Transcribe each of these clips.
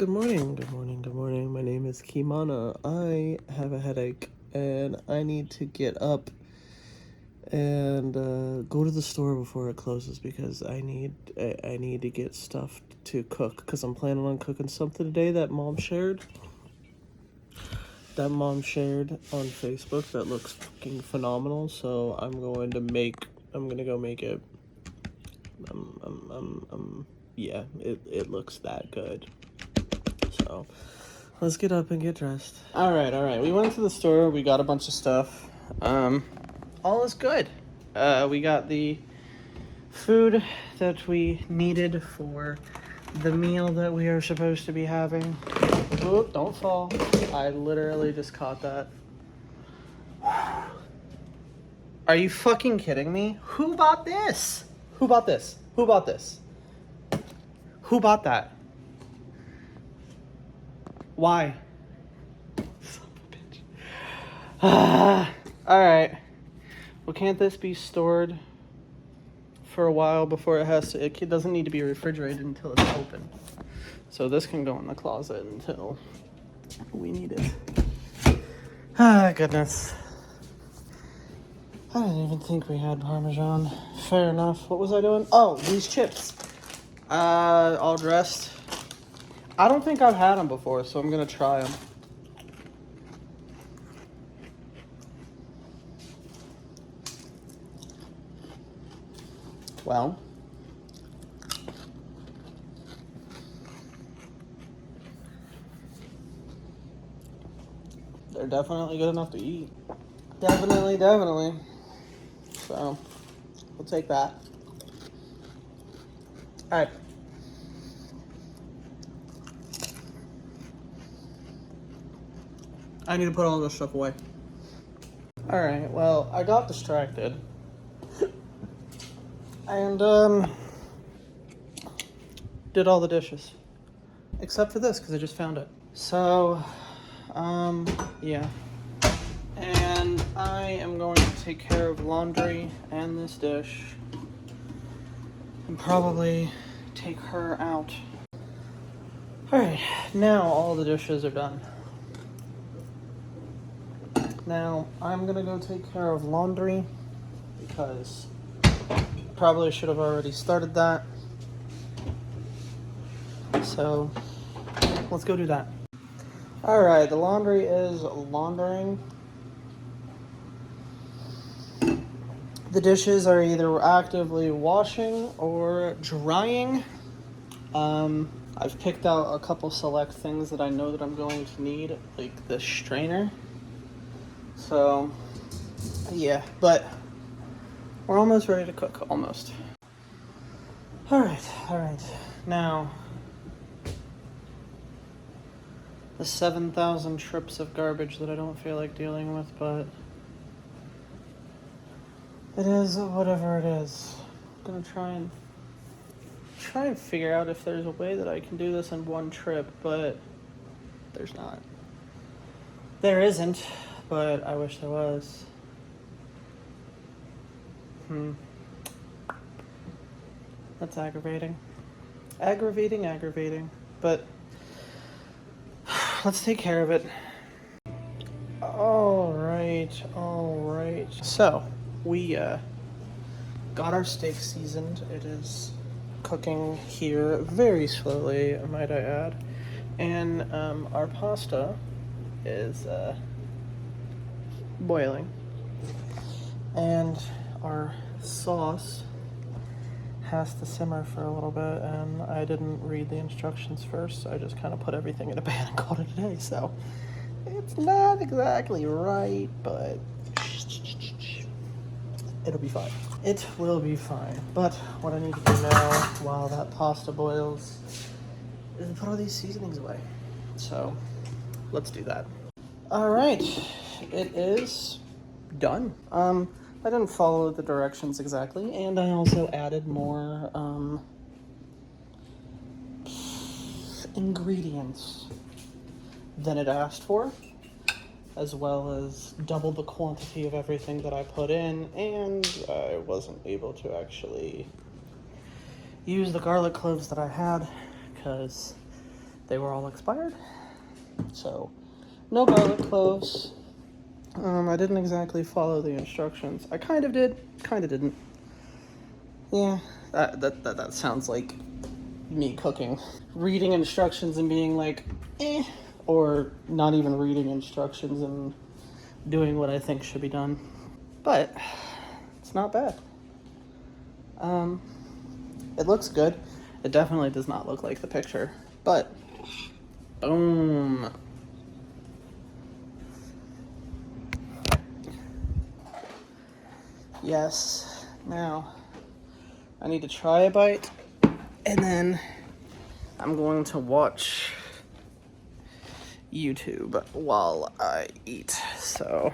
Good morning, good morning, good morning. My name is Kimana. I have a headache and I need to get up and go to the store before it closes because I need to get stuff to cook because I'm planning on cooking something today that mom shared. That mom shared on Facebook that looks fucking phenomenal. So I'm going to go make it. Yeah, it looks that good. So let's get up and get dressed. All right. We went to the store. We got a bunch of stuff. All is good. We got the food that we needed for the meal that we are supposed to be having. Oh, don't fall. I literally just caught that. Are you fucking kidding me? Who bought this? Who bought this? Who bought this? Who bought that? Why? Son of a bitch. Alright. Well, can't this be stored for a while before it has to... It doesn't need to be refrigerated until it's open. So this can go in the closet until we need it. Goodness. I didn't even think we had Parmesan. Fair enough. What was I doing? Oh, these chips. All dressed. I don't think I've had them before, so I'm gonna try them. Well, they're definitely good enough to eat. Definitely. So, we'll take that. Alright. I need to put all this stuff away. Alright, well, I got distracted. And, did all the dishes. Except for this, because I just found it. So, yeah. And I am going to take care of laundry and this dish. And probably take her out. Alright, now all the dishes are done. Now, I'm gonna go take care of laundry because probably should have already started that. So, let's go do that. Alright, the laundry is laundering. The dishes are either actively washing or drying. I've picked out a couple select things that I know that I'm going to need, like the strainer. So, yeah, but we're almost ready to cook, almost. Alright. Now, the 7,000 trips of garbage that I don't feel like dealing with, but it is whatever it is. I'm gonna try and figure out if there's a way that I can do this in one trip, but there's not. There isn't, but I wish there was. That's aggravating. Aggravating. But let's take care of it. All right. So, we got our steak seasoned. It is cooking here very slowly, might I add. And our pasta is boiling. And our sauce has to simmer for a little bit, and I didn't read the instructions first, so I just kind of put everything in a pan and called it a day. So it's not exactly right, but it'll be fine. It will be fine. But what I need to do now while that pasta boils is to put all these seasonings away. So let's do that. All right, it is done. I didn't follow the directions exactly, and I also added more ingredients than it asked for, as well as double the quantity of everything that I put in, and I wasn't able to actually use the garlic cloves that I had, because they were all expired. So, no garlic cloves. I didn't exactly follow the instructions. I kind of did, kind of didn't. Yeah, that sounds like me cooking. Reading instructions and being like, eh, or not even reading instructions and doing what I think should be done. But it's not bad. It looks good. It definitely does not look like the picture, but boom. Yes. Now I need to try a bite, and then I'm going to watch YouTube while I eat. So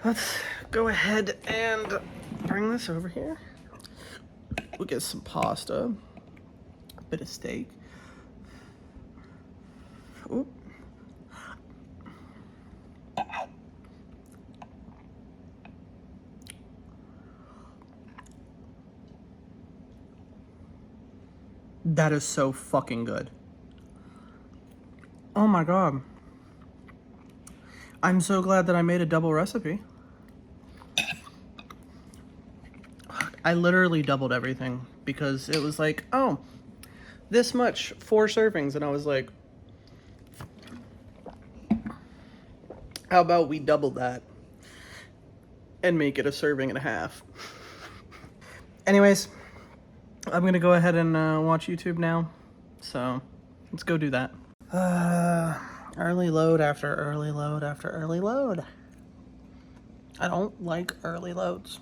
let's go ahead and bring this over here. We'll get some pasta, a bit of steak. Ooh. That is so fucking good. Oh my god. I'm so glad that I made a double recipe. I literally doubled everything because it was like, oh, this much, 4 servings. And I was like, how about we double that and make it a serving and a half? Anyways, I'm going to go ahead and watch YouTube now. So let's go do that. Early load after early load after early load. I don't like early loads.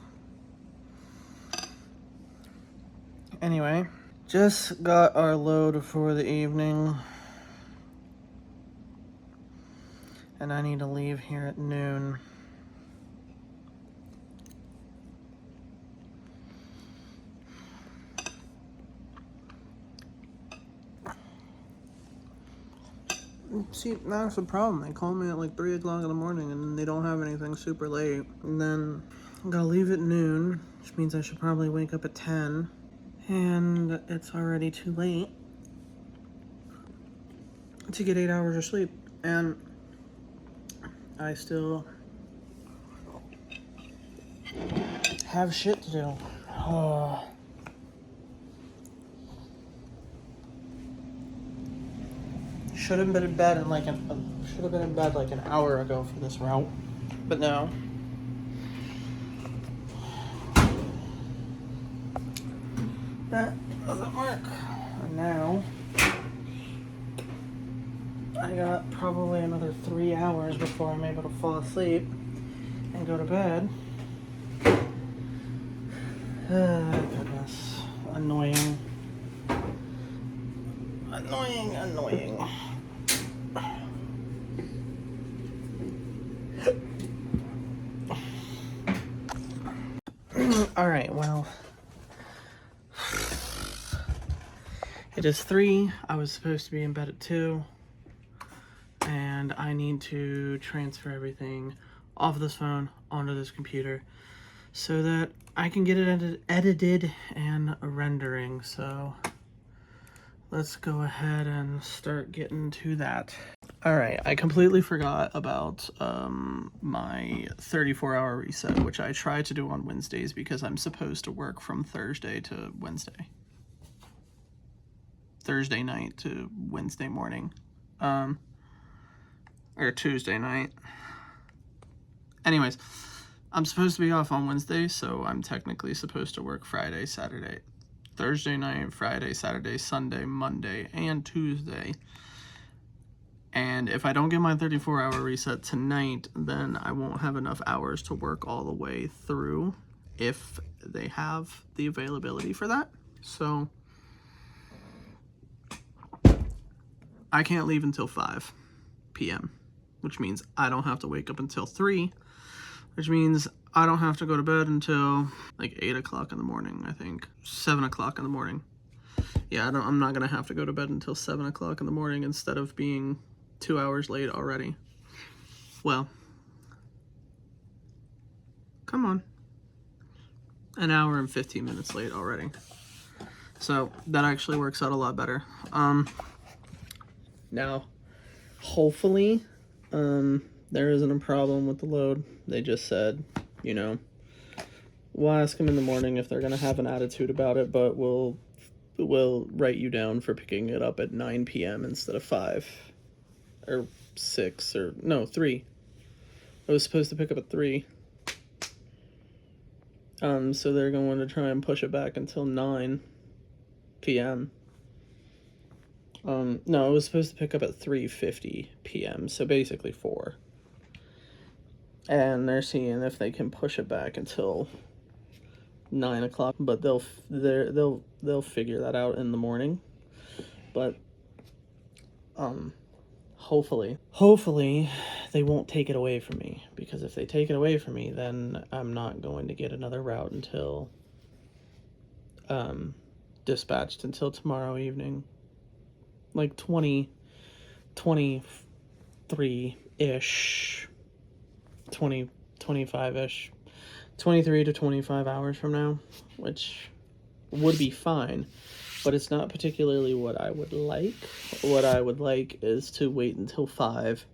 Anyway, just got our load for the evening. And I need to leave here at noon. See, that's the problem. They call me at like 3 o'clock in the morning and they don't have anything super late. And then I'm gonna leave at noon, which means I should probably wake up at 10. And it's already too late to get 8 hours of sleep. And I still have shit to do. Oh. Should have been in bed in like an hour ago for this route, but no. That doesn't work. And now I got probably another 3 hours before I'm able to fall asleep and go to bed. Goodness. Annoying. Annoying. Alright, well. It is 3. I was supposed to be in bed at 2. And I need to transfer everything off of this phone onto this computer so that I can get it edited and rendering. So let's go ahead and start getting to that. All right, I completely forgot about my 34-hour reset, which I try to do on Wednesdays because I'm supposed to work from Thursday to Wednesday. Thursday night to Wednesday morning. Or Tuesday night. Anyways, I'm supposed to be off on Wednesday, so I'm technically supposed to work Friday, Saturday, Thursday night, Friday, Saturday, Sunday, Monday, and Tuesday. And if I don't get my 34-hour reset tonight, then I won't have enough hours to work all the way through if they have the availability for that. So I can't leave until 5 p.m., which means I don't have to wake up until 3, which means I don't have to go to bed until like 8 o'clock in the morning, I think. 7 o'clock in the morning. Yeah, I'm not going to have to go to bed until 7 o'clock in the morning instead of being 2 hours late already. Well, come on. An hour and 15 minutes late already. So that actually works out a lot better. Now, hopefully, there isn't a problem with the load. They just said, you know, we'll ask them in the morning if they're going to have an attitude about it, but we'll write you down for picking it up at 9 p.m. instead of 5 or 6 or no, 3. I was supposed to pick up at 3. So they're going to try and push it back until 9 p.m. No, I was supposed to pick up at 3:50 p.m., so basically 4. And they're seeing if they can push it back until 9 o'clock, but they'll figure that out in the morning. But hopefully they won't take it away from me, because if they take it away from me, then I'm not going to get another route until dispatched until tomorrow evening, like 23-ish, 25-ish, 23 to 25 hours from now, which would be fine, but it's not particularly what I would like. What I would like is to wait until 5,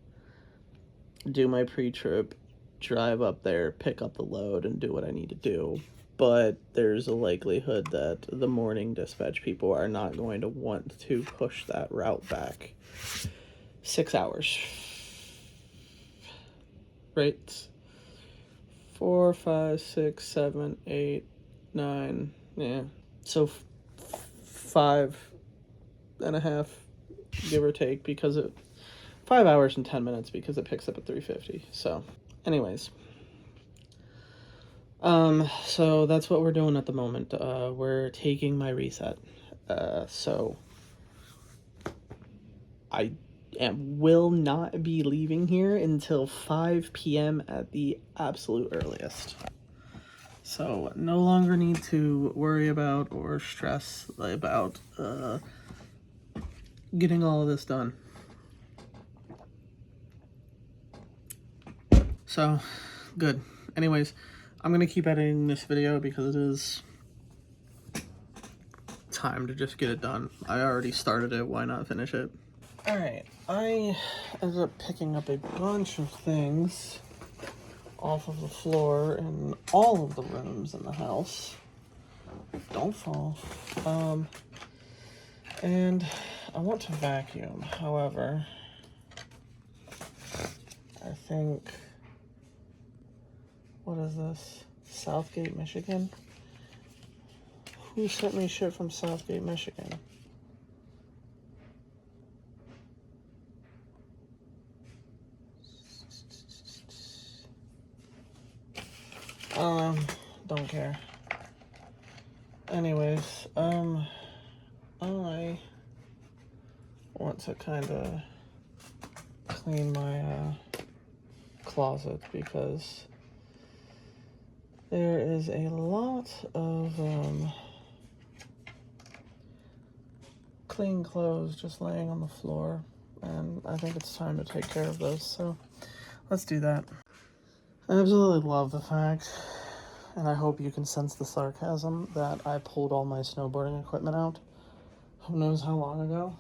do my pre-trip, drive up there, pick up the load, and do what I need to do. But there's a likelihood that the morning dispatch people are not going to want to push that route back 6 hours. Right? 4, 5, 6, 7, 8, 9, yeah. So 5.5, give or take, because it 5 hours and 10 minutes because it picks up at 3:50. So, anyways. So that's what we're doing at the moment. We're taking my reset. So I will not be leaving here until 5 p.m. at the absolute earliest. So no longer need to worry about or stress about getting all of this done. So, good. Anyways, I'm going to keep editing this video because it is time to just get it done. I already started it, why not finish it? Alright, I ended up picking up a bunch of things off of the floor in all of the rooms in the house. Don't fall. And I want to vacuum. However, I think... What is this? Southgate, Michigan? Who sent me shit from Southgate, Michigan? Don't care. Anyways, I want to kind of clean my closet because there is a lot of clean clothes just laying on the floor, and I think it's time to take care of those, so let's do that. I absolutely love the fact, and I hope you can sense the sarcasm, that I pulled all my snowboarding equipment out who knows how long ago,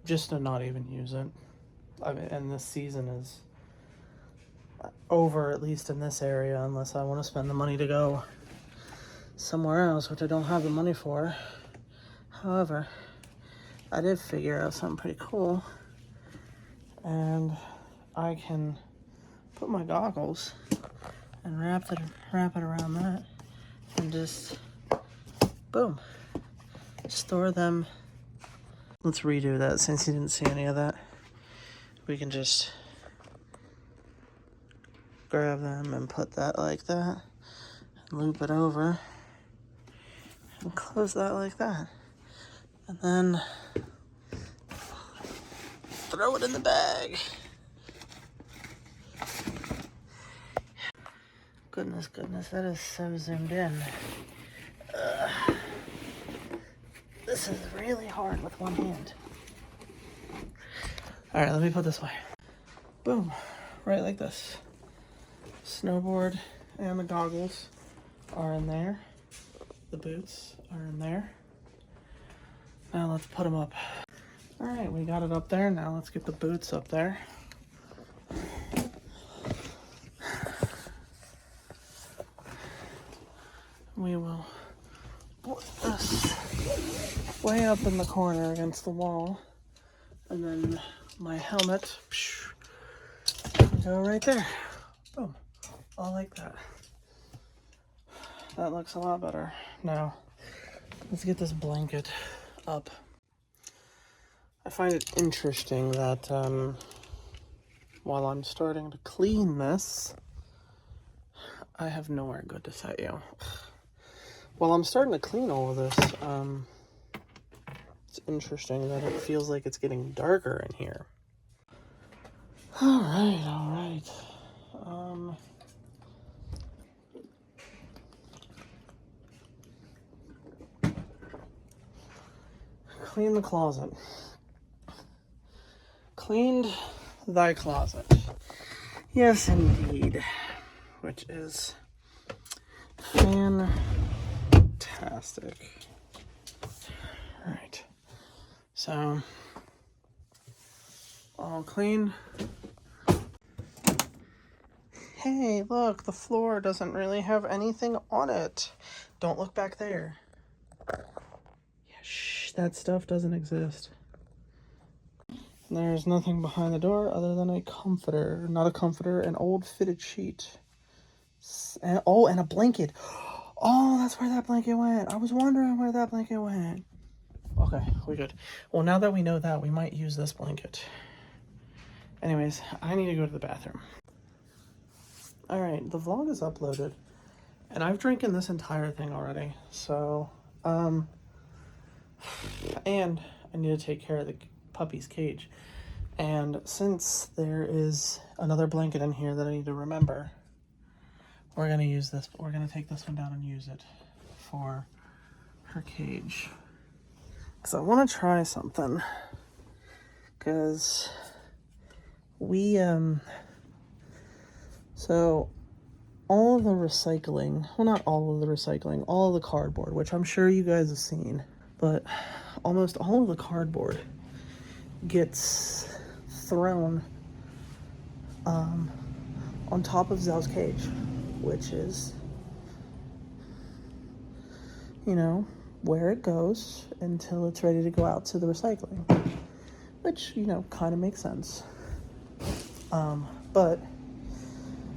just to not even use it. I mean, and this season is over, at least in this area, unless I want to spend the money to go somewhere else, which I don't have the money for. However, I did figure out something pretty cool, and I can put my goggles and wrap it around that, and just boom, store them. Let's redo that since you didn't see any of that. We can just grab them and put that like that, and loop it over, and close that like that, and then throw it in the bag. Goodness, that is so zoomed in. This is really hard with one hand. Alright, let me put this away. Boom, right like this. Snowboard and the goggles are in there. The boots are in there. Now let's put them up. All right, we got it up there. Now let's get the boots up there. We will put this way up in the corner against the wall. And then my helmet, go right there. Boom. All like that. That looks a lot better. Now, let's get this blanket up. I find it interesting that while I'm starting to clean this, I have nowhere good to set you. While I'm starting to clean all of this, it's interesting that it feels like it's getting darker in here. All right. Clean the closet. Cleaned thy closet. Yes, indeed. Which is fantastic. All right. So, all clean. Hey, look, the floor doesn't really have anything on it. Don't look back there. Yeah, shh, that stuff doesn't exist. There's nothing behind the door other than a comforter. Not a comforter, an old fitted sheet. And a blanket. Oh, that's where that blanket went. I was wondering where that blanket went. Okay, we're good. Well, now that we know that, we might use this blanket. Anyways, I need to go to the bathroom. All right, the vlog is uploaded, and I've drinking this entire thing already. So, and I need to take care of the puppy's cage. And since there is another blanket in here that I need to remember, we're gonna use this. We're gonna take this one down and use it for her cage. Because I want to try something. Because we, so all of the recycling, well, not all of the recycling, all of the cardboard, which I'm sure you guys have seen, but almost all of the cardboard gets thrown on top of Zell's cage, which is, you know, where it goes until it's ready to go out to the recycling, which, you know, kind of makes sense. But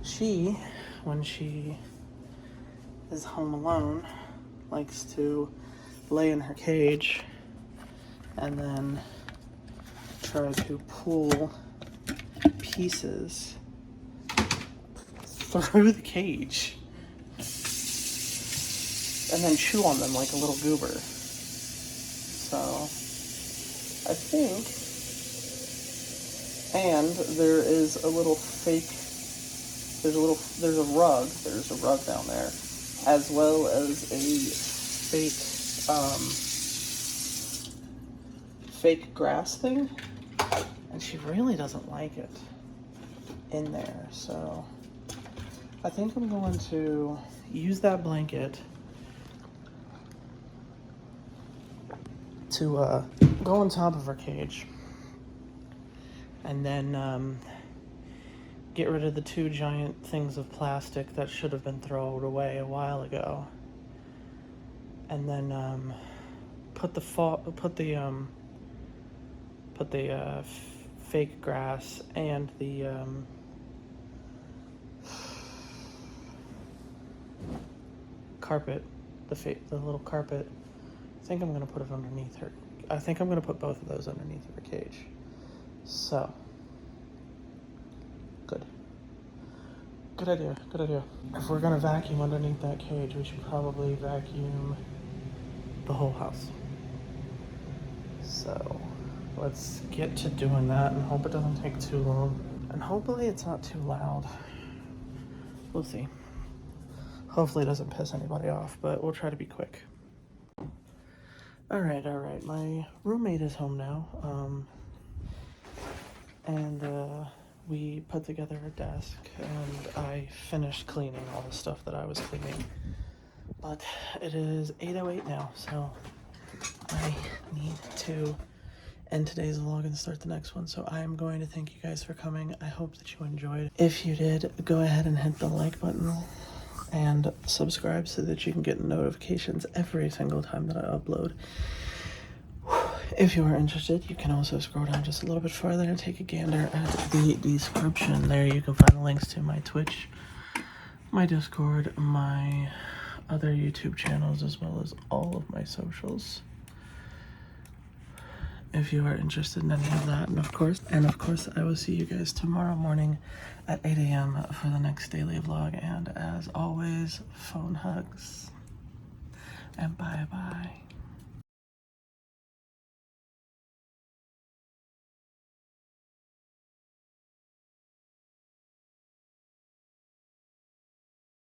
she, when she is home alone, likes to lay in her cage and then try to pull pieces through the cage and then chew on them like a little goober. So, I think, and there is a little fake, there's a rug down there, as well as a fake grass thing, and she really doesn't like it in there. So, I think I'm going to use that blanket to go on top of her cage, and then get rid of the 2 giant things of plastic that should have been thrown away a while ago, and then put the fake grass and the carpet, the little carpet. I think I'm going to put it underneath her. I think I'm going to put both of those underneath her cage. So, good. Good idea. If we're going to vacuum underneath that cage, we should probably vacuum the whole house. So, let's get to doing that and hope it doesn't take too long. And hopefully it's not too loud. We'll see. Hopefully it doesn't piss anybody off, but we'll try to be quick. All right. My roommate is home now, and we put together a desk, and I finished cleaning all the stuff that I was cleaning. But it is 8:08 now, so I need to end today's vlog and start the next one. So I am going to thank you guys for coming. I hope that you enjoyed. If you did, go ahead and hit the like button and subscribe so that you can get notifications every single time that I upload. If you are interested, you can also scroll down just a little bit further and take a gander at the description. There you can find the links to my Twitch, my Discord, my other YouTube channels, as well as all of my socials. If you are interested in any of that, and of course, I will see you guys tomorrow morning at 8 a.m. for the next daily vlog. And as always, phone hugs and bye-bye.